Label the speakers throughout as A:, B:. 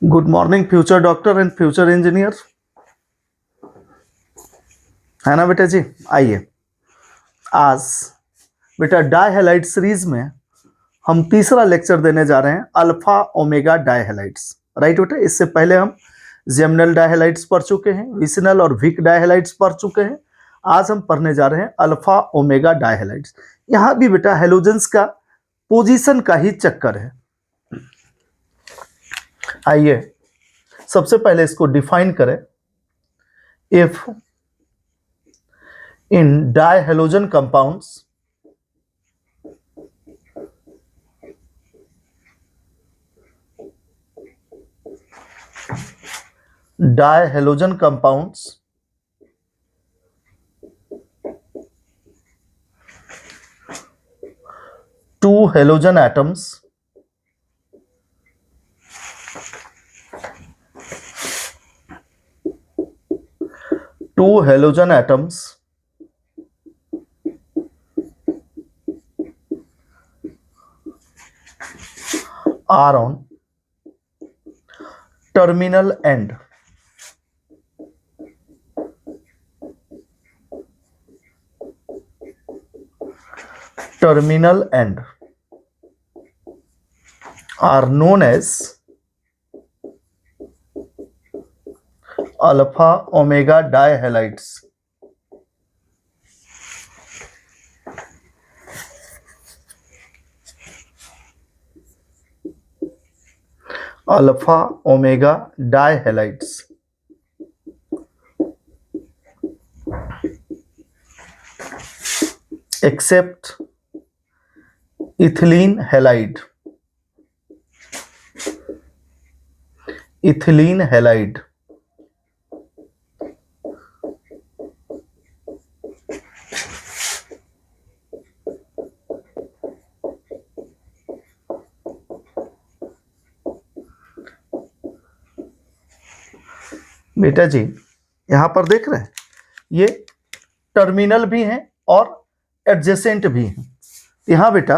A: Good morning future doctor and future engineer. है ना बेटा जी। आइए आज बेटा डाइहैलाइड सीरीज में हम तीसरा लेक्चर देने जा रहे हैं, अल्फा ओमेगा डाइहैलाइड्स। राइट बेटा, इससे पहले हम जेमिनल डाइहैलाइड्स पढ़ चुके हैं, विसिनल और विक डाइहैलाइड्स पढ़ चुके हैं। आज हम पढ़ने जा रहे हैं अल्फा ओमेगा डाइहैलाइड्स। यहाँ भी बेटा हेलोजेंस का पोजीशन का ही चक्कर है। आइए सबसे पहले इसको डिफाइन करें। If in dihalogen compounds two halogen atoms are on terminal end. Terminal end are known as alpha omega dihalides. Alpha omega dihalides. Except ethylene halide. Ethylene halide बेटा जी यहां पर देख रहे हैं, ये टर्मिनल भी हैं और एडजेसेंट भी हैं। यहाँ बेटा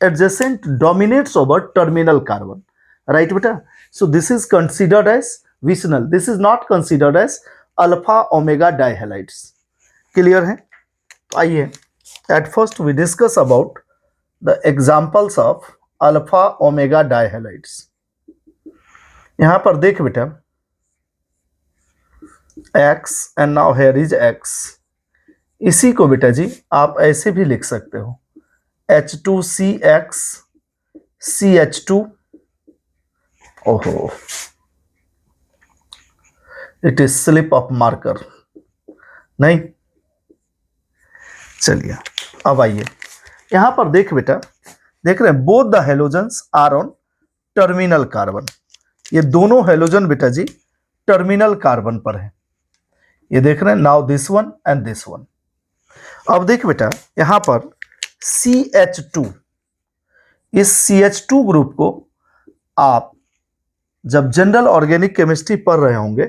A: adjacent dominates over terminal carbon. Right बेटा, so this is considered as vicinal, this is not considered as alpha omega dihalides. Clear है? तो आइए at first we discuss about the examples of alpha omega dihalides. यहाँ पर देख बेटा X and now here is X। इसी को बेटा जी आप ऐसे भी लिख सकते हो, H2CX CH2। ओहो, it is slip of marker. नहीं, चलिए अब आइए यहां पर देख बेटा, देख रहे हैं both the halogens are on terminal carbon. ये दोनों हेलोजन बेटा जी टर्मिनल कार्बन पर है। ये देख रहे हैं, now this one and this one. अब देख बेटा यहां पर CH2, इस CH2 ग्रुप को आप जब जनरल ऑर्गेनिक केमिस्ट्री पढ़ रहे होंगे,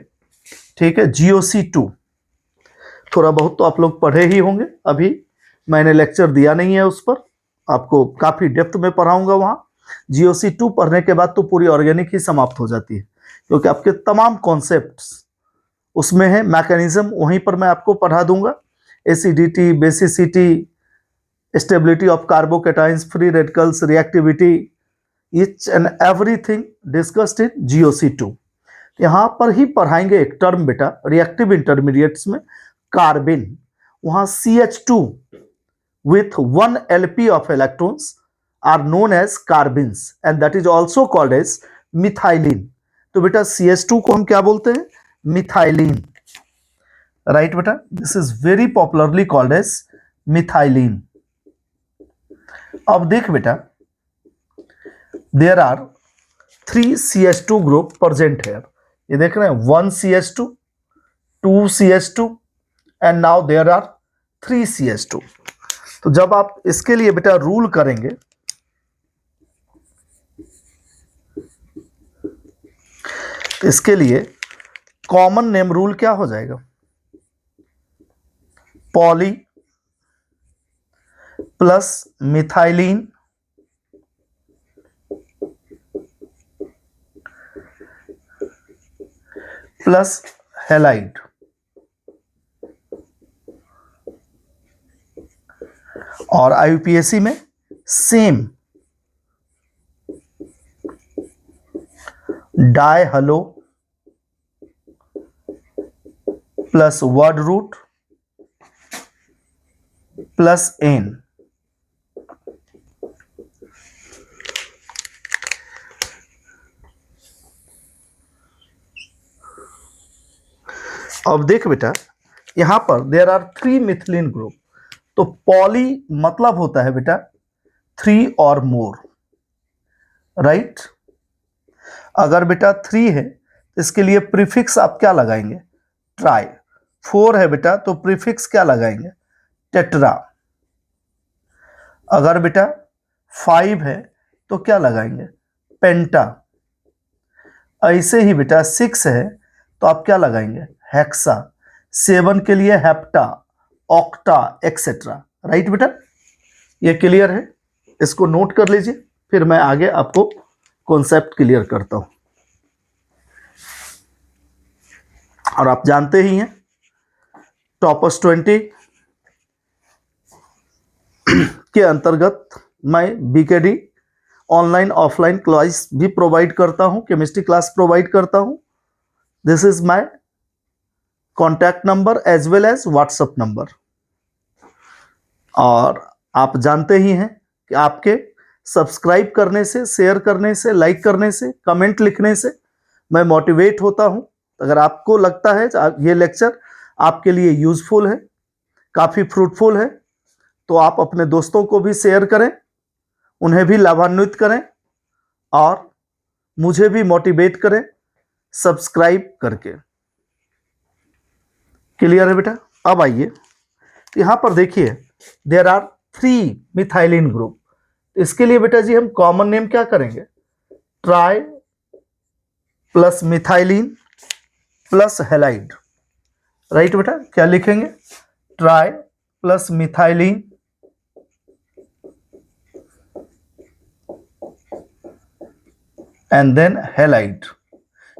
A: ठीक है, GOC2 थोड़ा बहुत तो आप लोग पढ़े ही होंगे। अभी मैंने लेक्चर दिया नहीं है उस पर, आपको काफी डेप्थ में पढ़ाऊंगा वहां। GOC2 पढ़ने के बाद तो पूरी ऑर्गेनिक ही समाप्त हो जाती है, क्योंकि आपके तमाम कॉन्सेप्ट्स उसमें है, मैकेनिज्म वहीं पर मैं आपको पढ़ा दूंगा। Acidity, basicity, stability of carbocations, free radicals, reactivity, each and everything discussed in GOC2। यहाँ पर ही पढ़ाएंगे एक टर्म बेटा रिएक्टिव इंटरमीडिएट्स में, कार्बिन। वहां CH2 with 1 LP of electrons are known as carbins and that is also called as methylene। तो बेटा CH2 को हम क्या बोलते हैं? मिथाइलिन। राइट बेटा, this is very popularly called as methylene. अब देख बेटा there are 3 CH2 group present है। ये देख रहे हैं 1 CH2, 2 CH2 and now there are 3 CH2। तो जब आप इसके लिए बेटा रूल करेंगे, इसके लिए कॉमन नेम रूल क्या हो जाएगा? Poly plus methylene plus halide. और आईयूपीएसी में same di halo plus word root plus ane. अब देख बेटा, यहां पर देयर आर 3 मिथिलीन ग्रुप। तो पॉली मतलब होता है बेटा 3 और मोर, राइट। अगर बेटा 3 है तो इसके लिए प्रीफिक्स आप क्या लगाएंगे? ट्राई। 4 है बेटा तो प्रीफिक्स क्या लगाएंगे? टेट्रा। अगर बेटा 5 है तो क्या लगाएंगे? पेंटा। ऐसे ही बेटा 6 है तो आप क्या लगाएंगे? हेक्सा। 7 के लिए हेप्टा, ऑक्टा, एक्सेट्रा, राइट बेटा। ये क्लियर है? इसको नोट कर लीजिए, फिर मैं आगे आपको कॉन्सेप्ट क्लियर करता हूं। और आप जानते ही हैं टॉपर्स 20 के अंतर्गत मैं बीकेडी ऑनलाइन ऑफलाइन क्लास भी प्रोवाइड करता हूं, केमिस्ट्री क्लास प्रोवाइड करता हूं। This is my contact number as well as WhatsApp number. और आप जानते ही हैं कि आपके सब्सक्राइब करने से, शेयर करने से, लाइक करने से, कमेंट लिखने से मैं मोटिवेट होता हूं। अगर आपको लगता है ये लेक्चर आपके लिए यूजफुल है, काफ़ी फ्रूटफुल है, तो आप अपने दोस्तों को भी शेयर करें, उन्हें भी लाभान्वित करें और मुझे भी मोटिवेट करें सब्सक्राइब करके। क्लियर है बेटा? अब आइए, यहां पर देखिए देयर आर 3 मिथाइलिन ग्रुप। इसके लिए बेटा जी हम कॉमन नेम क्या करेंगे? Tri plus methylene plus halide, right बेटा। क्या लिखेंगे? Tri plus methylene and then halide.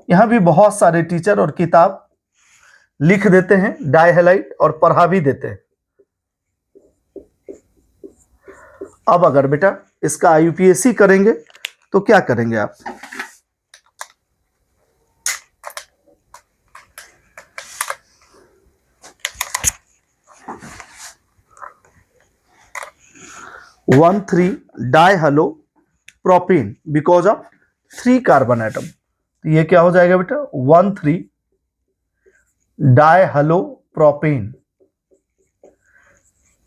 A: यहां भी बहुत सारे टीचर और किताब लिख देते हैं डाई हैलाइड और पढ़ा भी देते हैं। अब अगर बेटा इसका आईयूपीएसी करेंगे तो क्या करेंगे आप? One 3 di halo propene because of 3 carbon atom. तो ये क्या हो जाएगा बेटा? 1 3 di halo propene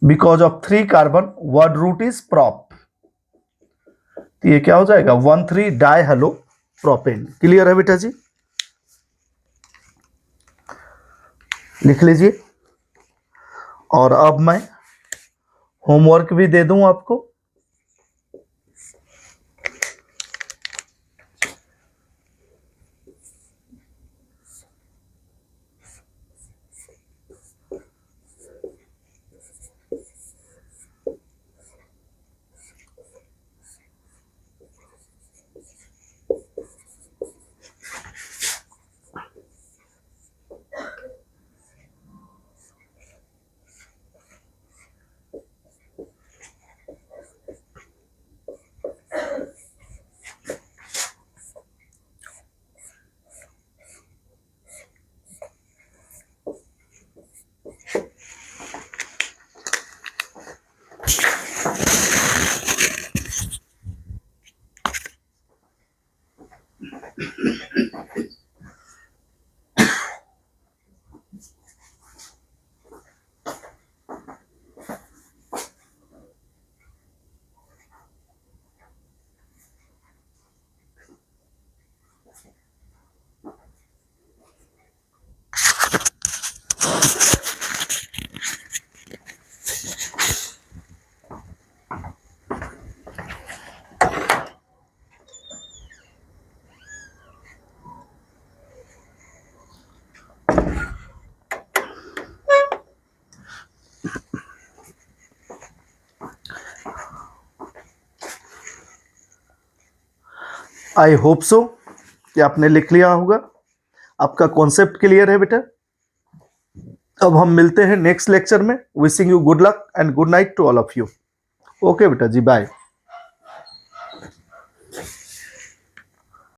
A: because of 3 carbon, word root is prop. तो ये क्या हो जाएगा? 1 3 डाई हलो प्रोपेन। क्लियर है बेटा जी? लिख लीजिए। और अब मैं होमवर्क भी दे दूं आपको। आई होप सो कि आपने लिख लिया होगा। आपका कॉन्सेप्ट क्लियर है बेटा। अब हम मिलते हैं नेक्स्ट लेक्चर में। Wishing you good luck and good night to all of you. Okay बेटा जी, बाय।